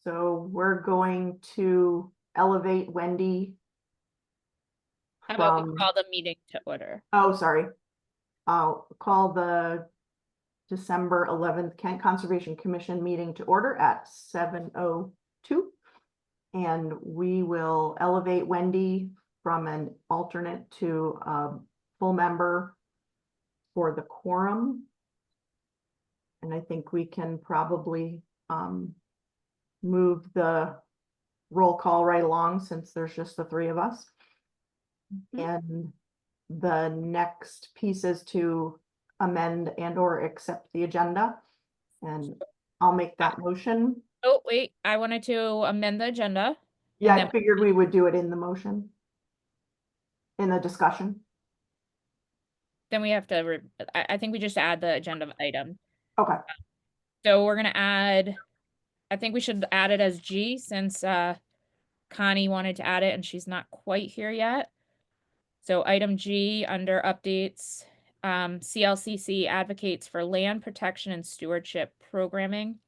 So we're going to elevate Wendy How about we from, call the meeting to order? oh, sorry. I'll call the December 11th Kent Conservation Commission meeting to order at 7:02. And we will elevate Wendy from an alternate to a full member for the quorum. And I think we can probably move the roll call right along since there's just the three of us. And the next piece is to amend and or accept the agenda. And I'll make that motion. Oh, wait, I wanted to amend the agenda. Yeah, then I figured we would do it in the motion. In the discussion. we have to, I think we just add the agenda item. Okay, So we're gonna add, I think we should add it as G since Connie wanted to add it and she's not quite here yet. So item G under updates, CLCC advocates for land protection and stewardship programming.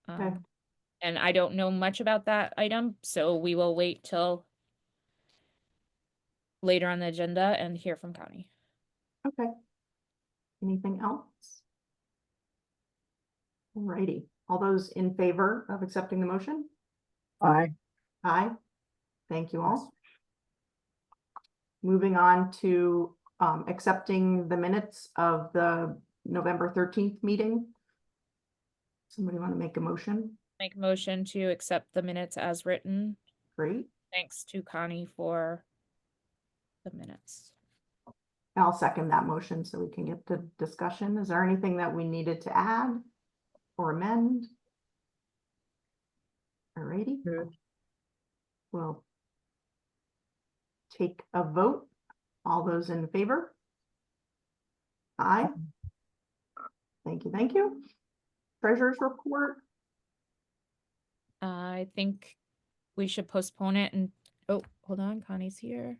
okay. And I don't know much about that item, so we will wait till later on the agenda and hear from Connie. Okay. Anything else? Alrighty, all those in favor of accepting the motion? Aye. Aye. Thank you all. Moving on to accepting the minutes of the November 13th meeting. Somebody want to make a motion? Make a motion to accept the minutes as written. Great. Thanks to Connie for the minutes. I'll second that motion so we can get to discussion. Is there anything that we needed to add or amend? Alrighty. Good. We'll take a vote. All those in favor? Aye. Thank you, thank you. Treasurer's report. I think we should postpone it and, oh, hold on, Connie's here.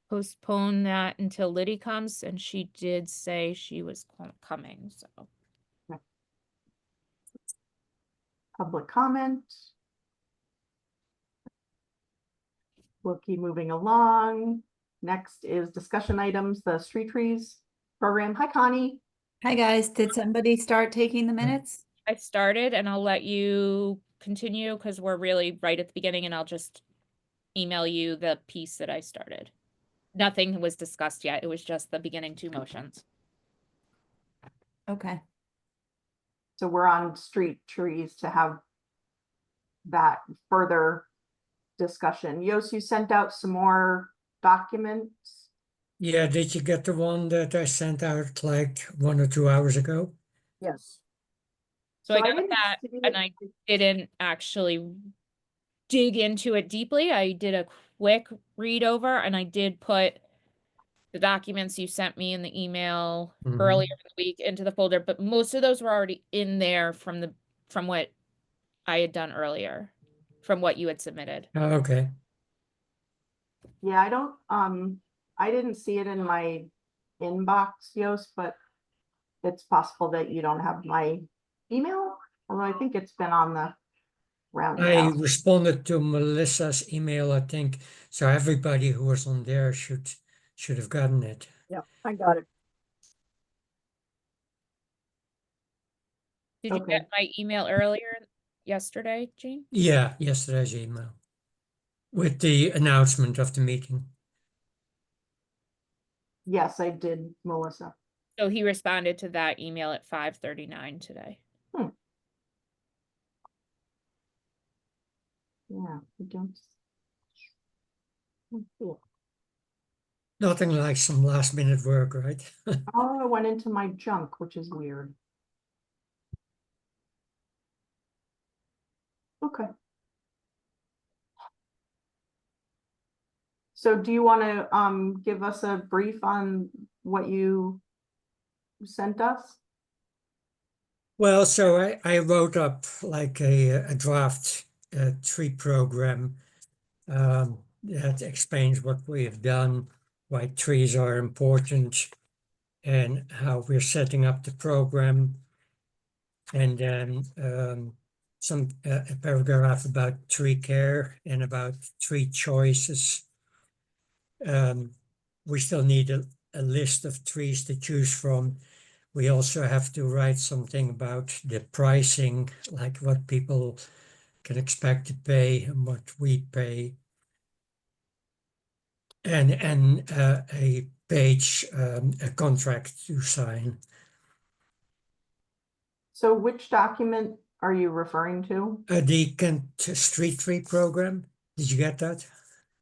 Postpone that until Liddy comes, and she did say she was coming, so. Public comment. We'll keep moving along. Next is discussion items, the street trees program. Hi, Connie. Hi, guys. Did somebody start taking the minutes? I started and I'll let you continue because we're really right at the beginning and I'll just email you the piece that I started. Nothing was discussed yet. It was just the beginning two motions. Okay. So we're on street trees to have that further discussion. Yos, you sent out some more documents. Yeah, did you get the one that I sent out like 1 or 2 hours ago? Yes. So I got didn't that see and it. I didn't actually dig into it deeply. I did a quick read over and I did put the documents you sent me in the email earlier in the week into the folder, but most of those were already in there from what I had done earlier, from what you had submitted. Oh, okay. Yeah, I didn't see it in my inbox, Yos, but it's possible that you don't have my email, although I think it's been on the round. I responded to Melissa's email, I think, so everybody who was on there should have gotten it. Yeah, I got it. Did you Okay. get my email earlier yesterday, Jean? Yeah, yesterday's email with the announcement of the meeting. Yes, I did, Melissa. So he responded to that email at 5:39 today. Yeah, we don't. Nothing like some last minute work, right? Oh, it went into my junk, which is weird. Okay. So do you want to give us a brief on what you sent us? Well, so I wrote up like a draft tree program that explains what we have done, why trees are important, and how we're setting up the program. And then some a paragraph about tree care and about tree choices. We still need a list of trees to choose from. We also have to write something about the pricing, like what people can expect to pay and what we pay. And a page, a contract to sign. So which document are you referring to? The Kent Street Tree Program, did you get that?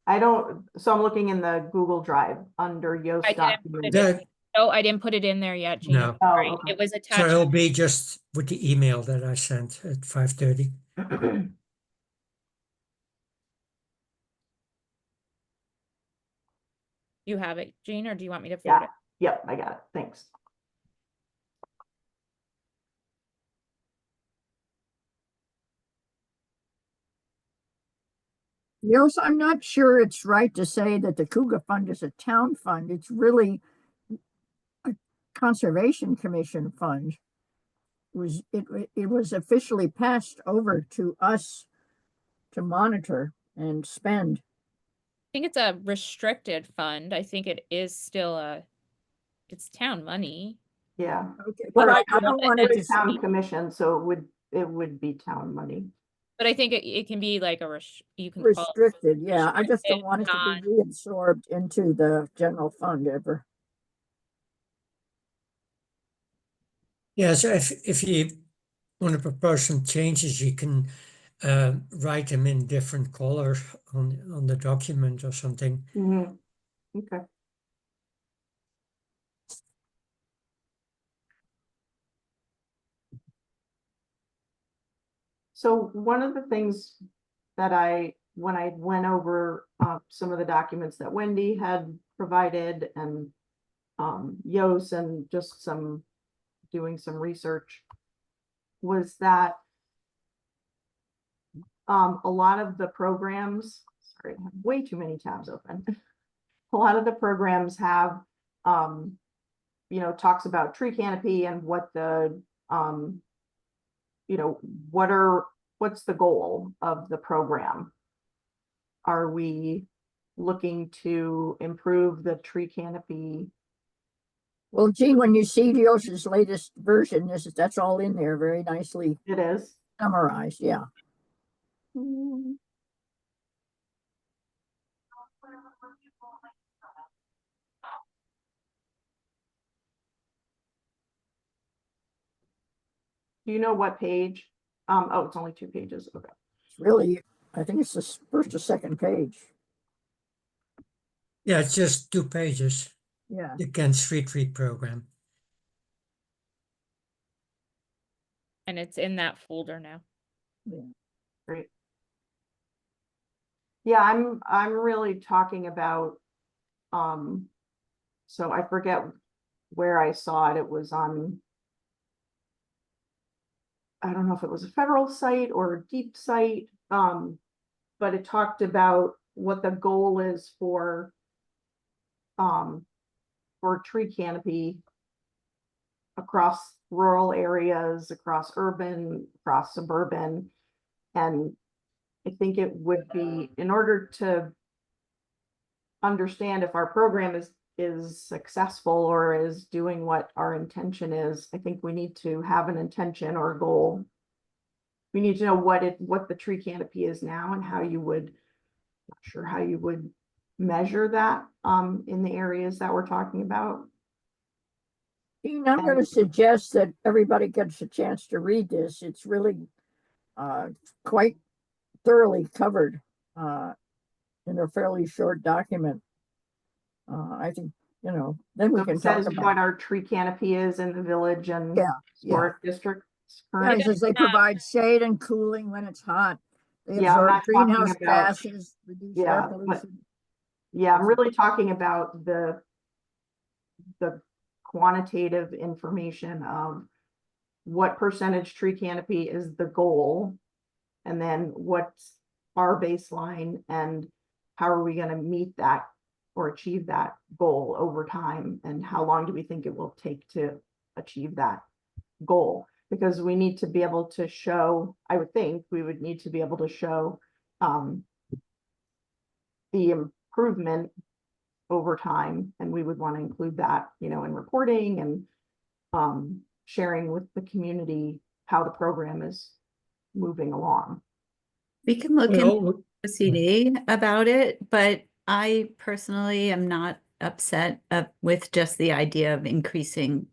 I don't, so I'm looking in the Google Drive under Yoast I didn't put documents. it in. No, I didn't put it in there yet, Jean. No. Sorry. okay. It was So attached. it'll be just with the email that I sent at 5:30. You have it, Jean, or do you want me to forward Yeah, it? yep, I got it, thanks. Yes, I'm not sure it's right to say that the Cougar Fund is a town fund. It's really a Conservation Commission fund. It was officially passed over to us to monitor and spend. I think it's a restricted fund. I think it is still it's town money. Yeah. Okay, but I don't want it to It's town say commission, so it would be town money. But I think it can be like you can call it restricted. Yeah, I just don't restricted, want it to non- be reabsorbed into the general fund ever. Yeah, so if you want to propose some changes, you can write them in different color on the document or something. Mhm. Okay. So one of the things that when I went over some of the documents that Wendy had provided and Yos and just doing some research, was that a lot of the programs, sorry, I have way too many tabs open. A lot of the programs have, talks about tree canopy and what the, what's the goal of the program? Are we looking to improve the tree canopy? Well, Gene, when you see Diosa's latest version, that's all in there very nicely It is. summarized. Yeah. Do you know what page? Oh, it's only 2 pages. Okay. It's really, I think it's the first or second page. Yeah, it's just 2 pages. Yeah. The Kent Street Tree Program. and it's in that folder now. Yeah. Great. Yeah, I'm really talking about, so I forget where I saw it. It was on, I don't know if it was a federal site or a deep site, but it talked about what the goal is for tree canopy across rural areas, across urban, across suburban. And I think it would be, in order to understand if our program is successful or is doing what our intention is, I think we need to have an intention or goal. We need to know what the tree canopy is now and how you would, not sure how you would measure that in the areas that we're talking about. Dean, I'm going to suggest that everybody gets a chance to read this. It's really quite thoroughly covered in a fairly short document. I think, then we So can it talk says about what our tree canopy is in the village and historic districts. Yeah, it says they provide shade and cooling when it's hot. They absorb greenhouse gases, reduce air pollution. Yeah, I'm really talking about the quantitative information of what percentage tree canopy is the goal, and then what's our baseline and how are we going to meet that or achieve that goal over time, and how long do we think it will take to achieve that goal? because we need to be able to show, I would think we would need to be able to show the improvement over time, and we would want to include that, you know, in reporting and sharing with the community how the program is moving along. We can look Well, into OCD about it, but I personally am not upset with just the idea of increasing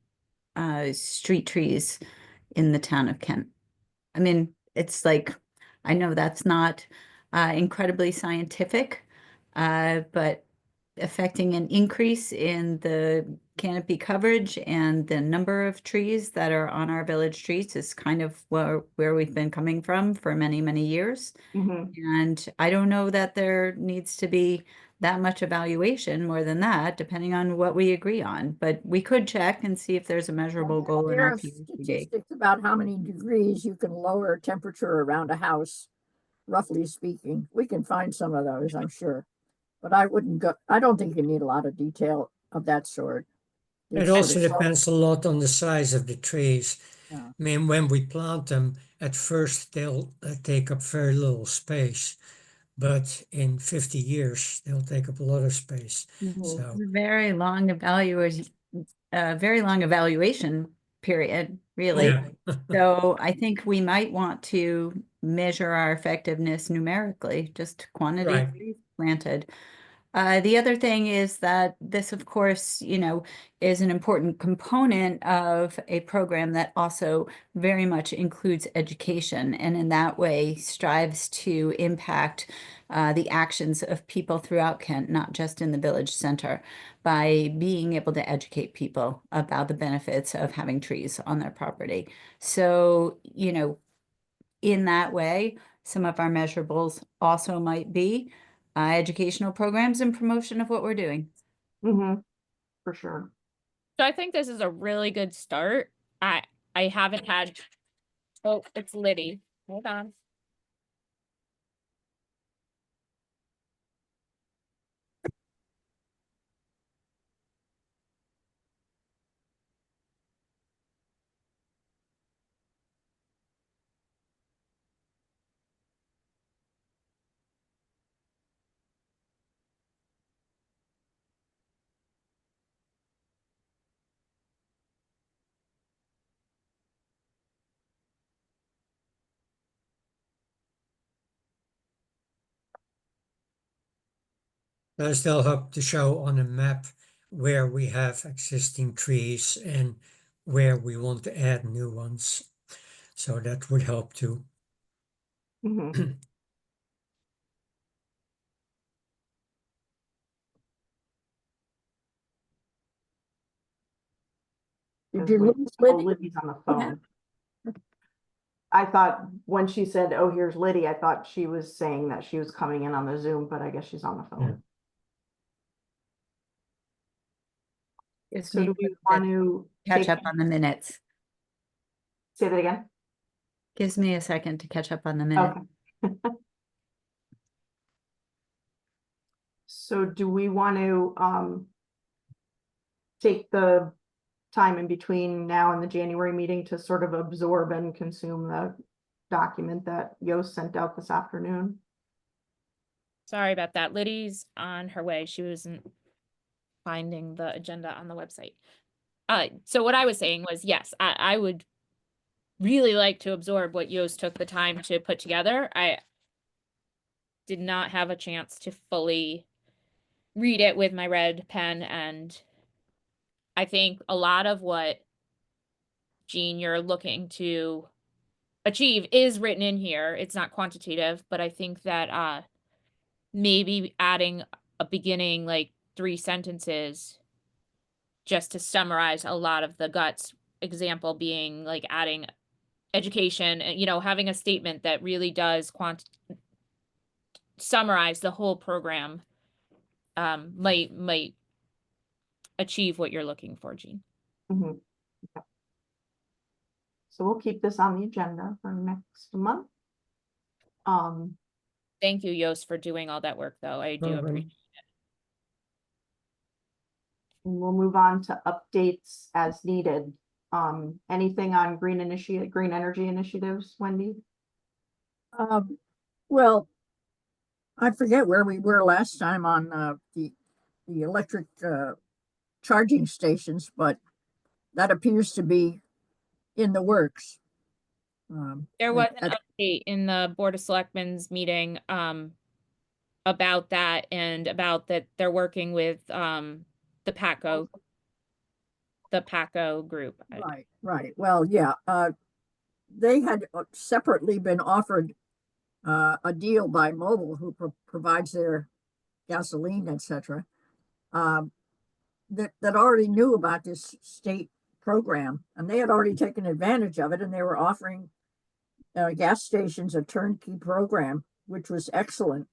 street trees in the town of Kent. I mean, it's like, I know that's not incredibly scientific, but affecting an increase in the canopy coverage and the number of trees that are on our village streets is kind of where we've been coming from for many, many years. Mhm. And I don't know that there needs to be that much evaluation more than that, depending on what we agree on. But we could check and see if there's a measurable goal in There our are PUD. statistics about how many degrees you can lower temperature around a house, roughly speaking. We can find some of those, I'm sure. But I wouldn't go, I don't think you need a lot of detail of that sort. It It's also sort of- depends a lot on the size of the trees. Yeah. I mean, when we plant them, at first they'll take up very little space, but in 50 years, they'll take up a lot of space. Mhm. So, Very long evaluation period, really. yeah. So I think we might want to measure our effectiveness numerically, just quantity Right. of trees planted. The other thing is that this, of course, you know, is an important component of a program that also very much includes education, and in that way strives to impact the actions of people throughout Kent, not just in the village center, by being able to educate people about the benefits of having trees on their property. So, you know, in that way, some of our measurables also might be educational programs and promotion of what we're doing. Mhm. For sure. So I think this is a really good start. I haven't had, oh, it's Liddy. Hold on. I still hope to show on a map where we have existing trees and where we want to add new ones. So that would help too. Mhm. Did As you we- lose Oh, Liddy? Liddy's on the phone. I thought when she said, "Oh, here's Liddy," I thought she was saying that she was coming in on the Zoom, but I guess she's on the phone. Gives So me do we to want to catch take, up on the minutes. say that again? Gives me a second to catch up on the minute. Okay. So do we want to take the time in between now and the January meeting to sort of absorb and consume the document that Yost sent out this afternoon? Sorry about that. Liddy's on her way. She wasn't finding the agenda on the website. So what I was saying was, yes, I would really like to absorb what Yost took the time to put together. I did not have a chance to fully read it with my red pen, and I think a lot of what, Jean, you're looking to achieve is written in here. It's not quantitative, but I think that maybe adding a beginning, like 3 sentences just to summarize a lot of the guts, example being like adding education, you know, having a statement that really does summarize the whole program, might achieve what you're looking for, Jean. Mhm. Okay. So we'll keep this on the agenda for next month. Thank you, Yost, for doing all that work, though. I do Well, appreciate. And we'll move on to updates as needed. Anything on green energy initiatives, Wendy? Well, I forget where we were last time on the electric charging stations, but that appears to be in the works. There was an update in the Board of Selectmen's meeting about that, and about that they're working with the PACO group. Right. Well, yeah, they had separately been offered a deal by Mobil, who provides their gasoline, etc. That already knew about this state program, and they had already taken advantage of it, and they were offering gas stations a turnkey program, which was excellent.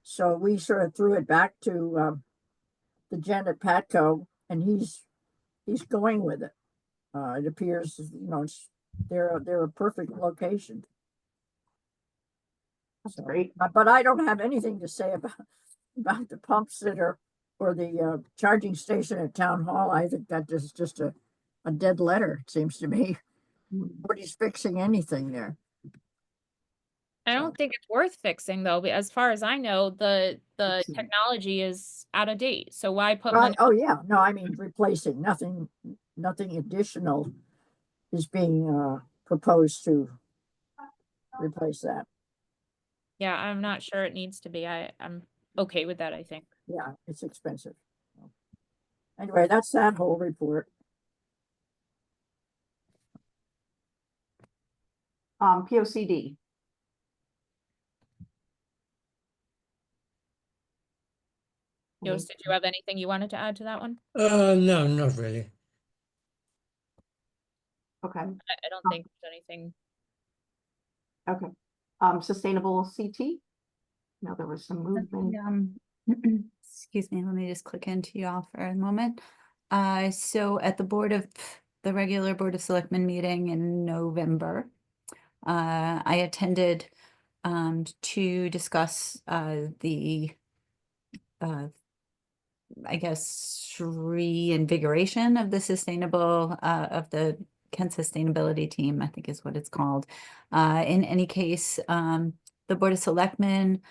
So we sort of threw it back to the Jen at Patco, and he's going with it. It appears, they're a perfect location. That's great. But I don't have anything to say about the pumps that are, or the charging station at Town Hall. I think that is just a dead letter, it seems to me. Nobody's fixing anything there. I don't think it's worth fixing though, but as far as I know, the technology is out of date. So why put money? Oh yeah, no, I mean replacing. Nothing additional is being proposed to replace that. Yeah, I'm not sure it needs to be. I'm okay with that, I think. Yeah, it's expensive. Anyway, that's that whole report. POCD. Yost, did you have anything you wanted to add to that one? No, not really. Okay, I don't think there's anything. okay. Sustainable CT. No, there was some movement. Excuse me, let me just click into y'all for a moment. So at the regular Board of Selectmen meeting in November, I attended to discuss the I guess reinvigoration of the of the Kent Sustainability Team, I think is what it's called. In any case, the Board of Selectmen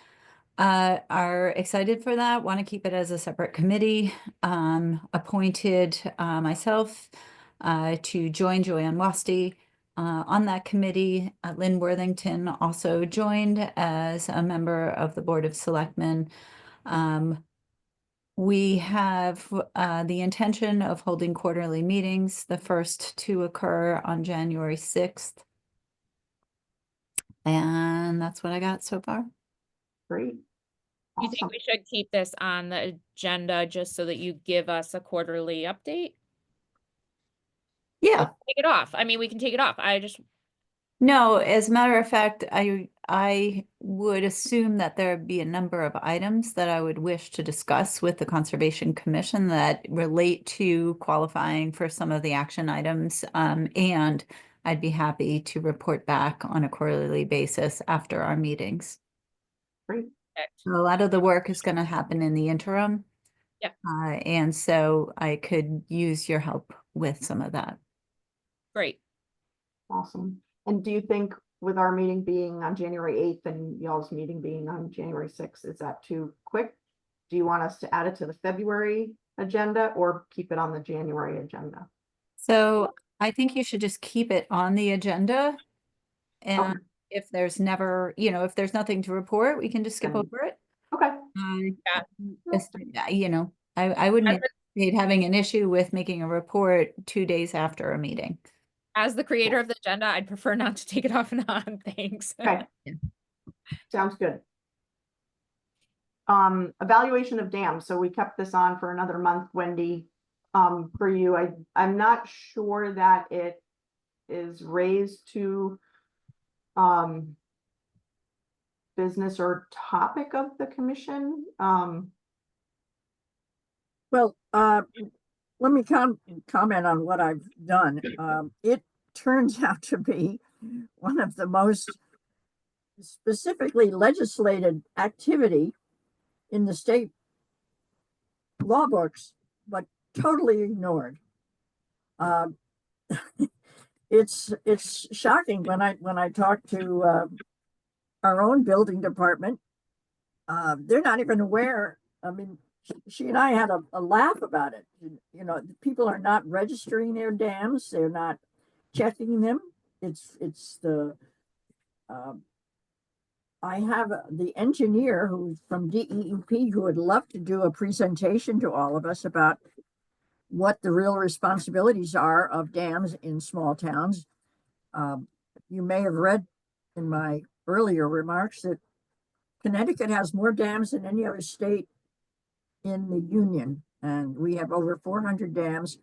are excited for that, want to keep it as a separate committee, appointed myself to join Joanne Wasty on that committee. Lynn Worthington also joined as a member of the Board of Selectmen. We have the intention of holding quarterly meetings, the first to occur on January 6th. And that's what I got so far. Great. You think we should keep this on the agenda just so that you give us a quarterly update? Yeah. Take it off. I mean, we can take it off. No, as a matter of fact, I would assume that there would be a number of items that I would wish to discuss with the Conservation Commission that relate to qualifying for some of the action items. And I'd be happy to report back on a quarterly basis after our meetings. Great. A lot of the work is going to happen in the interim. Yeah. And so I could use your help with some of that. Great. Awesome. And do you think with our meeting being on January 8th and y'all's meeting being on January 6th, is that too quick? Do you want us to add it to the February agenda or keep it on the January agenda? So I think you should just keep it on the agenda. And Okay. if there's if there's nothing to report, we can just skip over it. Okay. I wouldn't anticipate having an issue with making a report 2 days after a meeting. As the creator of the agenda, I'd prefer not to take it off and on. Thanks. Okay. Sounds good. Evaluation of dams. So we kept this on for another month, Wendy. For you, I'm not sure that it is raised to business or topic of the commission. Well, let me comment on what I've done. It turns out to be one of the most specifically legislated activity in the state law books, but totally ignored. it's shocking when I talk to our own building department. They're not even aware. I mean, she and I had a laugh about it. You know, people are not registering their dams. They're not checking them. It's the I have the engineer who's from DEEP who would love to do a presentation to all of us about what the real responsibilities are of dams in small towns. You may have read in my earlier remarks that Connecticut has more dams than any other state in the union, and we have over 400 dams,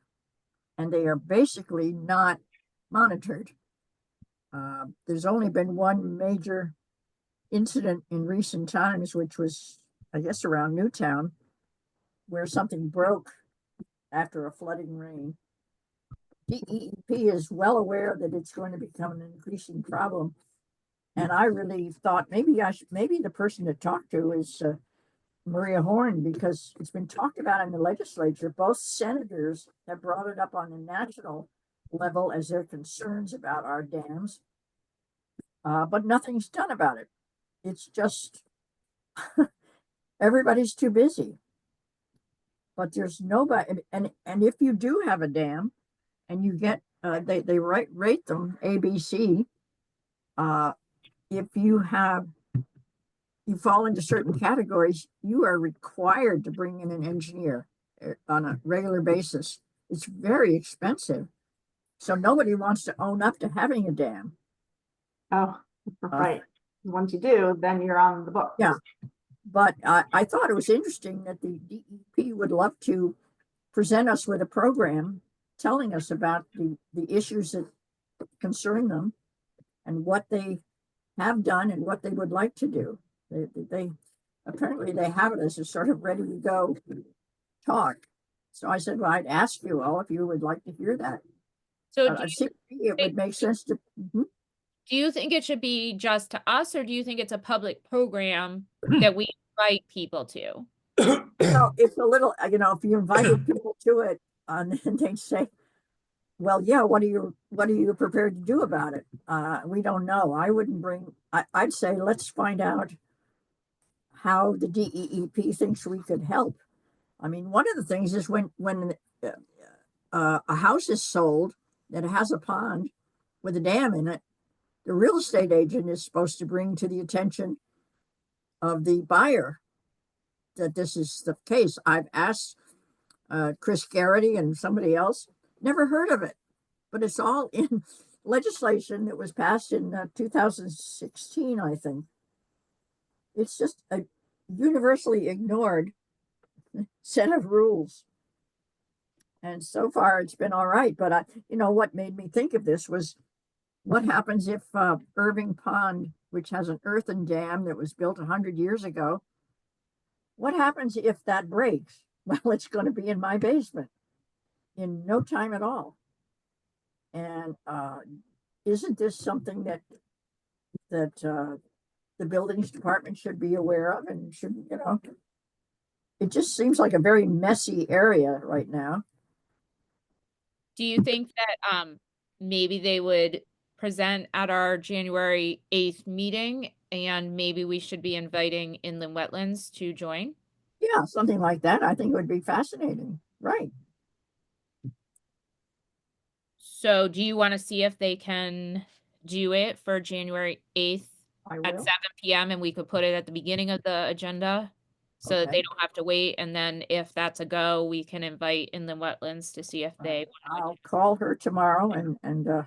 and they are basically not monitored. There's only been one major incident in recent times, which was, I guess, around Newtown, where something broke after a flooding rain. DEP is well aware that it's going to become an increasing problem. And I really thought maybe the person to talk to is Maria Horn, because it's been talked about in the legislature. Both senators have brought it up on the national level as their concerns about our dams, but nothing's done about it. It's just everybody's too busy. But there's nobody, and if you do have a dam, and you get they rate them A, B, C. If you fall into certain categories, you are required to bring in an engineer on a regular basis. It's very expensive. So nobody wants to own up to having a dam. Oh, right. Once you do, then you're on the book. Yeah. But I thought it was interesting that the DEP would love to present us with a program telling us about the issues that concern them and what they have done and what they would like to do. They apparently they have it as a sort of ready to go talk. So I said, well, I'd ask you all if you would like to hear that. So it would make sense to. Do you think it should be just to us, or do you think it's a public program that we invite people to? It's a little, if you invited people to it, and they say, well, yeah, what are you prepared to do about it? We don't know. I wouldn't bring, I'd say, let's find out how the DEEP thinks we could help. I mean, one of the things is when a house is sold that has a pond with a dam in it, the real estate agent is supposed to bring to the attention of the buyer that this is the case. I've asked Chris Garrity and somebody else, never heard of it, but it's all in legislation that was passed in 2016, I think. It's just a universally ignored set of rules. And so far it's been all right. But what made me think of this was what happens if Irving Pond, which has an earthen dam that was built 100 years ago, what happens if that breaks? Well, it's going to be in my basement in no time at all. And isn't this something that the buildings department should be aware of and should, it just seems like a very messy area right now. Do you think that maybe they would present at our January 8th meeting, and maybe we should be inviting inland wetlands to join? Yeah, something like that. I think it would be fascinating. Right. So do you want to see if they can do it for January 8th at 7 p.m. and we could put it at the beginning of the agenda so that they don't have to wait? And then if that's a go, we can invite inland wetlands to see if they I'll call her tomorrow, and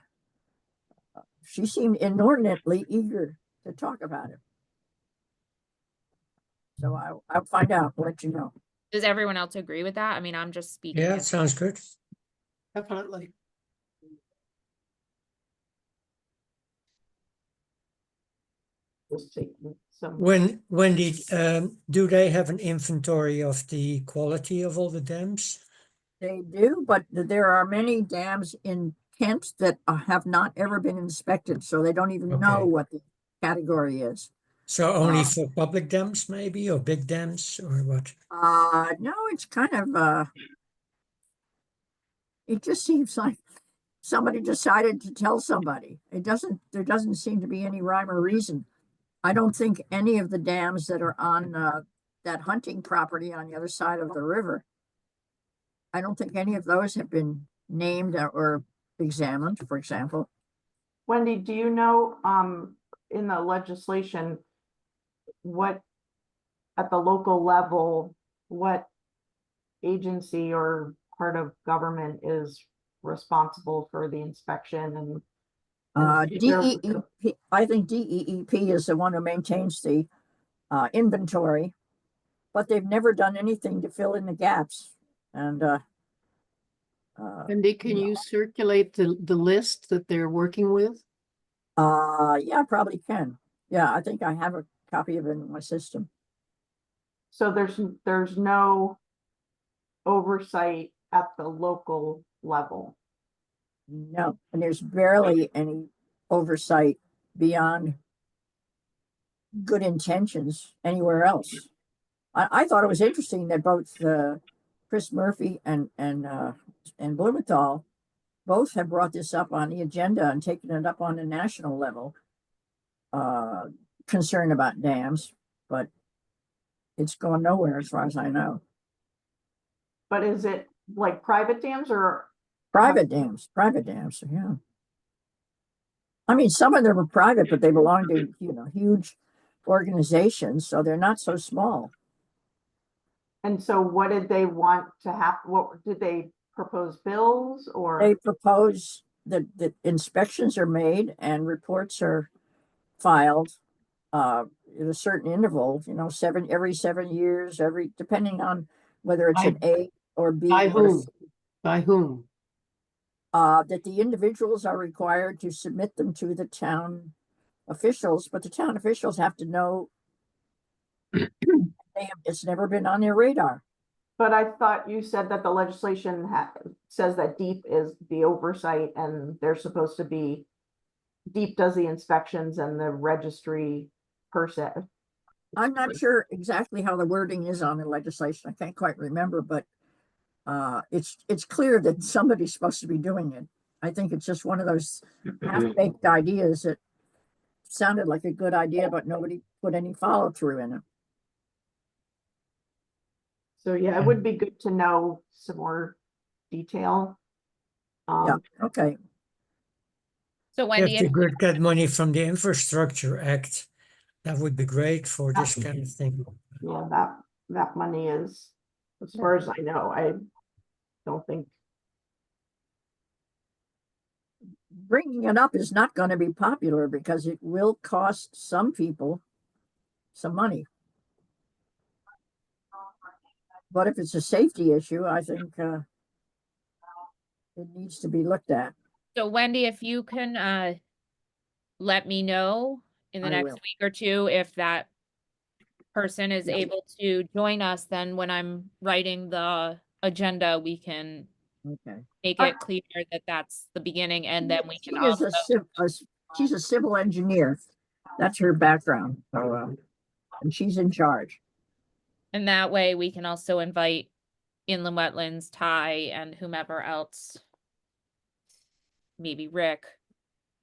she seemed inordinately eager to talk about it. So I'll find out, let you know. Does everyone else agree with that? I mean, I'm just speaking. Yeah, it sounds good. Definitely. We'll see. Wendy, do they have an inventory of the quality of all the dams? They do, but there are many dams in Kent that have not ever been inspected, so they don't even know what the category is. So only for public dams, maybe, or big dams, or what? No, it's kind of, it just seems like somebody decided to tell somebody. There doesn't seem to be any rhyme or reason. I don't think any of the dams that are on that hunting property on the other side of the river, I don't think any of those have been named or examined, for example. Wendy, do you know, in the legislation, what, at the local level, what agency or part of government is responsible for the inspection and DEEP, I think DEEP is the one who maintains the inventory, but they've never done anything to fill in the gaps. And Wendy, can you circulate the list that they're working with? yeah, I probably can. Yeah, I think I have a copy of it in my system. so there's no oversight at the local level. No, and there's barely any oversight beyond good intentions anywhere else. I thought it was interesting that both Chris Murphy and Blumenthal both have brought this up on the agenda and taken it up on the national level. Concern about dams, but it's going nowhere as far as I know. But is it like private dams or? Private dams, yeah. I mean, some of them are private, but they belong to, huge organizations, so they're not so small. And so what did they want to have? What did they propose, bills or? They propose that inspections are made and reports are filed in a certain interval, every 7 years, depending on whether it's an A or B. By or whom? C. By whom? That the individuals are required to submit them to the town officials, but the town officials have to know it's never been on their radar. But I thought you said that the legislation says that DEEP is the oversight and they're supposed to be, DEEP does the inspections and the registry person. I'm not sure exactly how the wording is on the legislation. I can't quite remember, but it's clear that somebody's supposed to be doing it. I think it's just one of those half-baked ideas that sounded like a good idea, but nobody put any follow through in it. So yeah, it would be good to know some more detail. Yeah, okay. So Wendy, If they could get money from the Infrastructure Act, that would be great for this kind of thing. Yeah, that money is, as far as I know, I don't think. Bringing it up is not going to be popular because it will cost some people some money. But if it's a safety issue, I think it needs to be looked at. so Wendy, if you can let me know in the I next will. week or two if that person is able to join us, then when I'm writing the agenda, we can Okay. make it clear that that's the beginning, and then we can She is also, she's a civil engineer. That's her background. So, and she's in charge. and that way we can also invite inland wetlands, Ty, and whomever else, maybe Rick,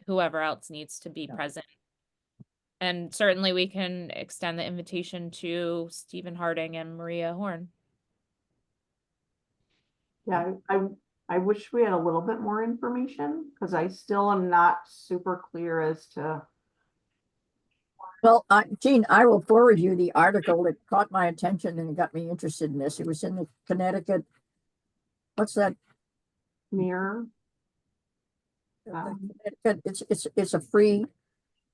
whoever else needs to be present. And certainly we can extend the invitation to Stephen Harding and Maria Horn. Yeah, I wish we had a little bit more information because I still am not super clear as to. Well, Jean, I will forward you the article that caught my attention and got me interested in this. It was in the Connecticut. What's that? Mirror. It's a free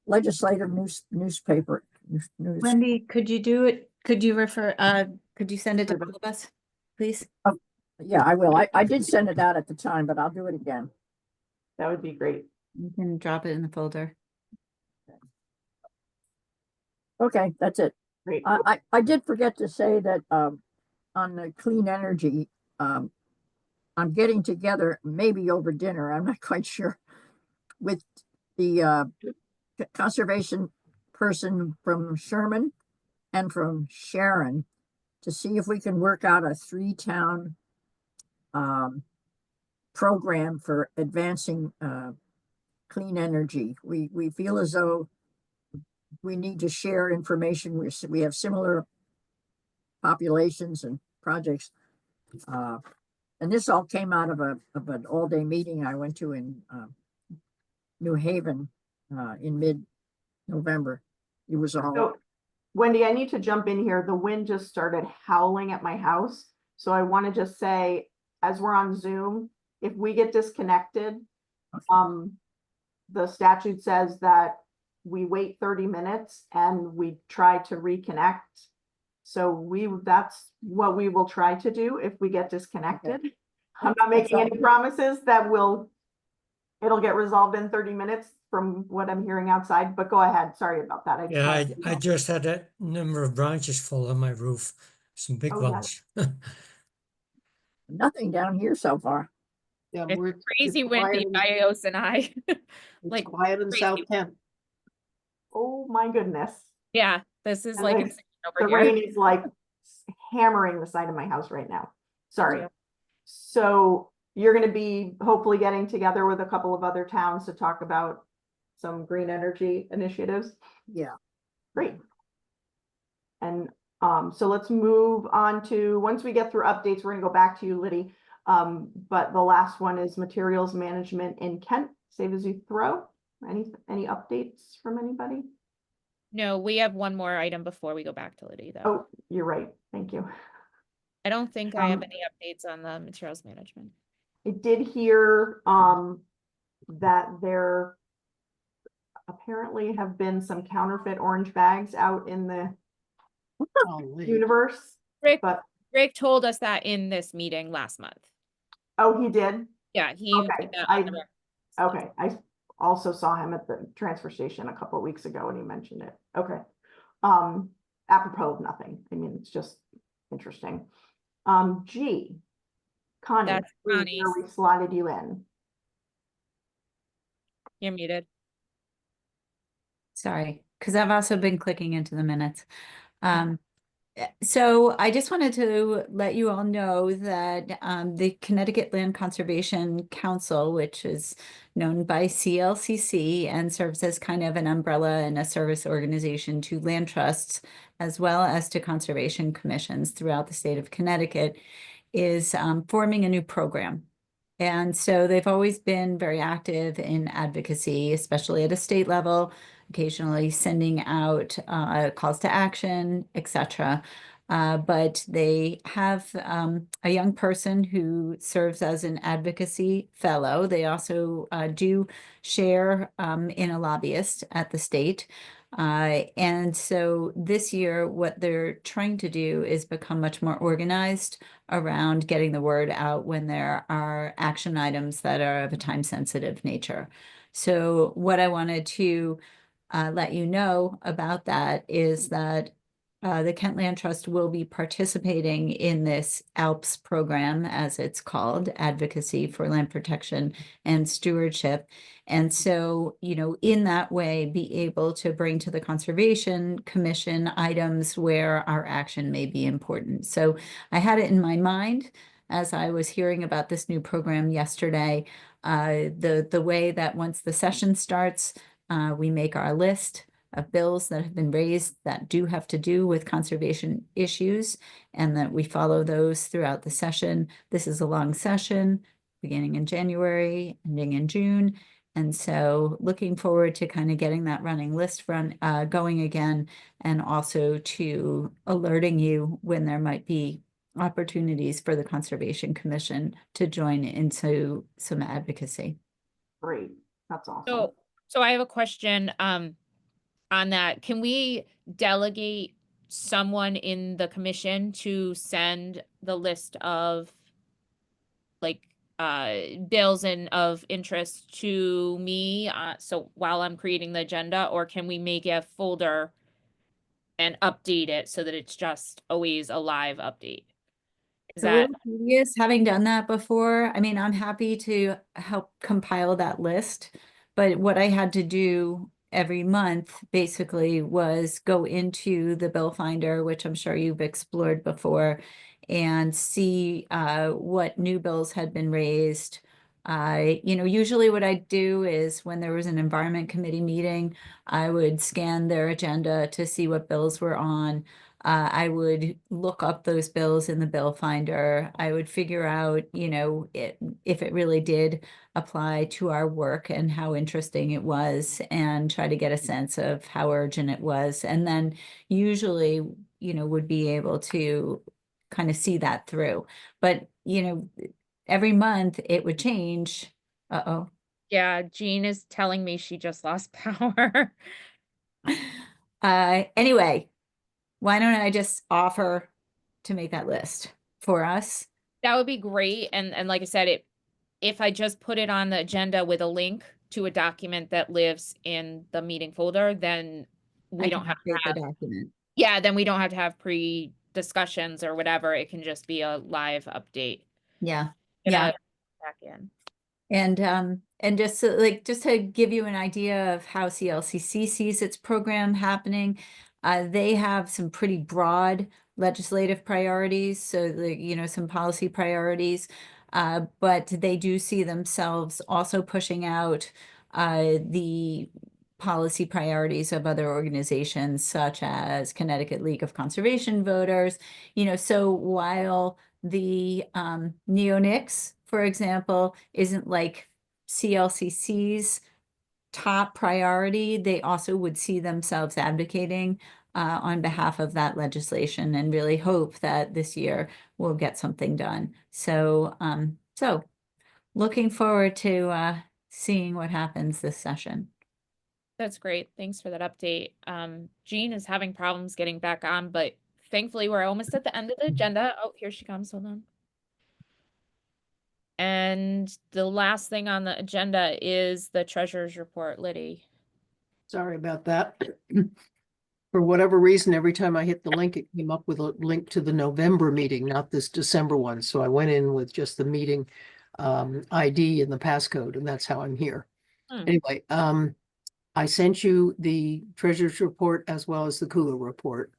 legislative newspaper. News. Wendy, could you do it? Could you could you send it to both of us, please? Yeah, I will. I did send it out at the time, but I'll do it again. That would be great. You can drop it in the folder. Okay, that's it. Great. I did forget to say that on the clean energy, I'm getting together, maybe over dinner, I'm not quite sure, with the conservation person from Sherman and from Sharon to see if we can work out a 3-town program for advancing clean energy. We feel as though we need to share information. We have similar populations and projects. And this all came out of an all-day meeting I went to in New Haven in mid-November. It was all. So, Wendy, I need to jump in here. The wind just started howling at my house. So I want to just say, as we're on Zoom, if we get disconnected, the statute says that we wait 30 minutes and we try to reconnect. So that's what we will try to do if we get disconnected. Okay. I'm not making any promises that it'll get resolved in 30 minutes from what I'm hearing outside, but go ahead. Sorry about that. I just had a number of branches fall on my roof, some big Oh, yeah. ones. Nothing down here so far. Yeah, It's crazy it's windy quiet by Ios and I. it's like, quiet in crazy. South Kent. Oh my goodness. Yeah, this is And like the- insane The over here. rain is like hammering the side of my house right now. Sorry. Yeah. So you're going to be hopefully getting together with a couple of other towns to talk about some green energy initiatives. Yeah. Great. And so let's move on to, once we get through updates, we're going to go back to you, Liddy. But the last one is materials management in Kent. Save as you throw. Any updates from anybody? No, we have one more item before we go back to Liddy, though. Oh, you're right. Thank you. I don't think I have Um, any updates on the materials management. I did hear that there apparently have been some counterfeit orange bags out in the Golly. universe, Rick, but Rick told us that in this meeting last month. oh, he did. Yeah, he Okay, did that on the record. Okay, I also saw him at the transfer station a couple of weeks ago and he mentioned it. Okay. Apropos of nothing. I mean, it's just interesting. G. Connie, That's Connie's. we slotted you in. You're muted. Sorry, because I've also been clicking into the minutes. So I just wanted to let you all know that the Connecticut Land Conservation Council, which is known by CLCC and serves as kind of an umbrella and a service organization to land trusts, as well as to conservation commissions throughout the state of Connecticut, is forming a new program. And so they've always been very active in advocacy, especially at a state level, occasionally sending out calls to action, etc. But they have a young person who serves as an advocacy fellow. They also do share in a lobbyist at the state. And so this year, what they're trying to do is become much more organized around getting the word out when there are action items that are of a time-sensitive nature. So what I wanted to let you know about that is that the Kent Land Trust will be participating in this ALPS program, as it's called, Advocacy for Land Protection and Stewardship. And so, you know, in that way, be able to bring to the Conservation Commission items where our action may be important. So I had it in my mind as I was hearing about this new program yesterday, the way that once the session starts, we make our list of bills that have been raised that do have to do with conservation issues, and that we follow those throughout the session. This is a long session, beginning in January, ending in June. And so looking forward to kind of getting that running list going again, and also to alerting you when there might be opportunities for the Conservation Commission to join into some advocacy. Great. That's awesome. So I have a question on that. Can we delegate someone in the commission to send the list of like bills and of interest to me so while I'm creating the agenda, or can we make a folder and update it so that it's just always a live update? Is It's a that little tedious having done that before. I mean, I'm happy to help compile that list, but what I had to do every month basically was go into the bill finder, which I'm sure you've explored before, and see what new bills had been raised, Usually what I do is when there was an environment committee meeting, I would scan their agenda to see what bills were on. I would look up those bills in the bill finder. I would figure out, if it really did apply to our work and how interesting it was, and try to get a sense of how urgent it was. And then usually, would be able to kind of see that through. But, every month it would change. Uh-oh. Yeah, Jean is telling me she just lost power. Anyway, why don't I just offer to make that list for us? That would be great. And like I said, if I just put it on the agenda with a link to a document that lives in the meeting folder, then we I don't can have to update have, the document. yeah, then we don't have to have pre-discussions or whatever. It can just be a live update. Yeah. Gonna back in. And just to give you an idea of how CLCC sees its program happening, they have some pretty broad legislative priorities, so some policy priorities, but they do see themselves also pushing out the policy priorities of other organizations such as Connecticut League of Conservation Voters. So while the neonics, for example, isn't like CLCC's top priority, they also would see themselves advocating on behalf of that legislation, and really hope that this year we'll get something done. So, looking forward to seeing what happens this session. That's great. Thanks for that update. Jean is having problems getting back on, but thankfully we're almost at the end of the agenda. Oh, here she comes. Hold on. And the last thing on the agenda is the treasurer's report, Liddy. Sorry about that. For whatever reason, every time I hit the link, it came up with a link to the November meeting, not this December one. So I went in with just the meeting ID and the passcode, and that's how I'm here. Anyway, I sent you the treasurer's report as well as the Cougar report.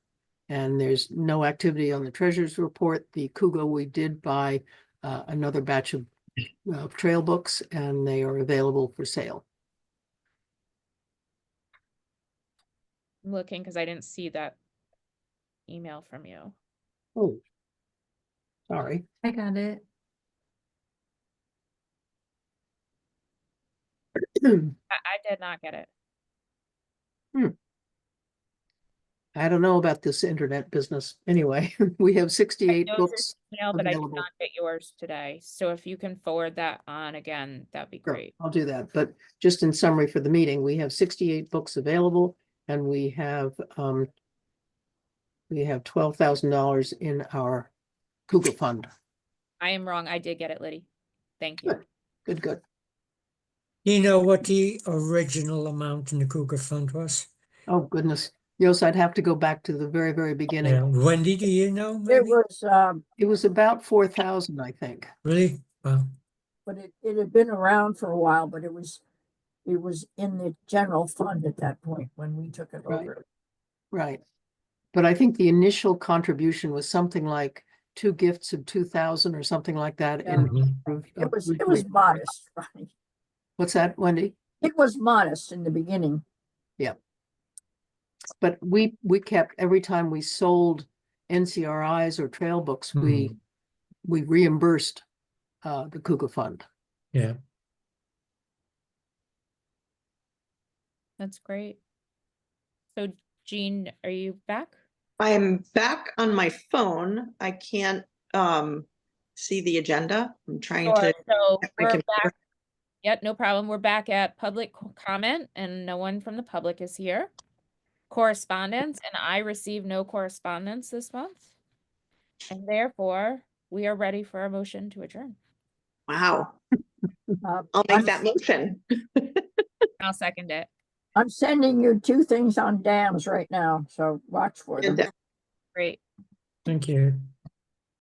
And there's no activity on the treasurer's report. The Cougar, we did buy another batch of trail books, and they are available for sale. I'm looking because I didn't see that email from you. Oh, sorry. I got it. I did not get it. I don't know about this internet business. Anyway, we have 68 I know books it's an email, but I did available. not get yours today. So if you can forward that on again, that'd be Sure, great. I'll do that. But just in summary for the meeting, we have 68 books available, and we have $12,000 in our Cougar fund. I am wrong. I did get it, Liddy. Thank you. Good, good. Do you know what the original amount in the Cougar Fund was? Oh, goodness. Yes, I'd have to go back to the very, very beginning. Yeah. Wendy, do you know? It Maybe? was, It was about 4,000, I think. Really? Wow. but it had been around for a while, but it was in the general fund at that point when we took it Right. over. Right. But I think the initial contribution was something like 2 gifts of 2,000 or something like that. Yeah. In It was modest, right? What's that, Wendy? It was modest in the beginning. Yeah. But we kept, every time we sold NCRIs or trail books, we reimbursed the Cougar Fund. Yeah. That's great. So Jean, are you back? I am back on my phone. I can't see the agenda. I'm trying to. So get my we're computer. back. Yep, no problem. We're back at public comment, and no one from the public is here. Correspondence, and I received no correspondence this month. And therefore, we are ready for a motion to adjourn. Wow. Uh, I'll make that motion. I'll second it. I'm sending you 2 things on dams right now, so watch for them. And Great. Thank you.